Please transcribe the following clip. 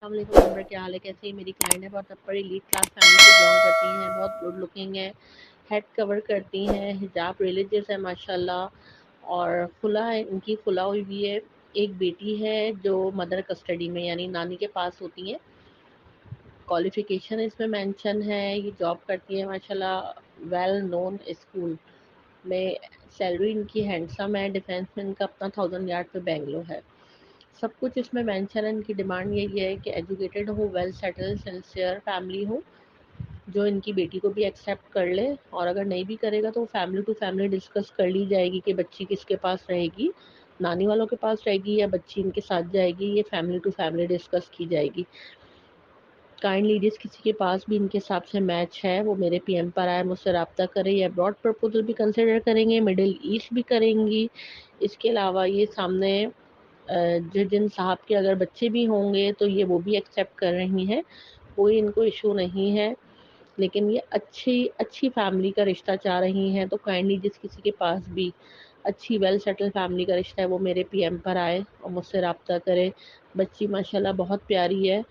अस्सलाम वालेकुम नंबर, क्या हाल है, कैसे है? मेरी क्लाइंट है, बहुत अपर एलीट क्लास फैमिली से बिलोंग करती हैं, बहुत गुड लुकिंग है, हेड कवर करती हैं, हिजाब रिलीजियस है माशाल्लाह, और खुला है, इनकी खुला हुई भी है। एक बेटी है जो मदर कस्टडी में यानी नानी के पास होती हैं। क्वालिफिकेशन इसमें मेंशन है, ये जॉब करती है माशाल्लाह वेल नोन स्कूल में। सैलरी इनकी हैंडसम है, डिफेंस में इनका अपना 1000 यार्ड पे बेंगलो है। सब कुछ इसमें मेंशन है। इनकी डिमांड यही है कि एजुकेटेड हो, वेल सेटल्ड, सिंसियर फैमिली हो, जो इनकी बेटी को भी एक्सेप्ट कर ले, और अगर नहीं भी करेगा तो फैमिली टू फैमिली डिस्कस कर ली जाएगी कि बच्ची किसके पास रहेगी, नानी वालों के पास रहेगी या बच्ची इनके साथ जाएगी, ये फैमिली टू फैमिली डिस्कस की जाएगी। काइंडली जिस किसी के पास भी इनके हिसाब से मैच है वो मेरे पीएम पर आए, मुझसे रब्ता करे। या ब्रॉड प्रपोजल भी कंसिडर करेंगे, मिडिल ईस्ट भी करेंगी। इसके अलावा ये सामने जिन साहब के अगर बच्चे भी होंगे तो ये वो भी एक्सेप्ट कर रही हैं, कोई इनको इशू नहीं है। लेकिन ये अच्छी अच्छी फैमिली का रिश्ता चाह रही हैं, तो काइंडली जिस किसी के पास भी अच्छी वेल सेटल फैमिली का रिश्ता है वो मेरे पीएम पर आए और मुझसे रब्ता करे। बच्ची माशाल्लाह बहुत प्यारी है,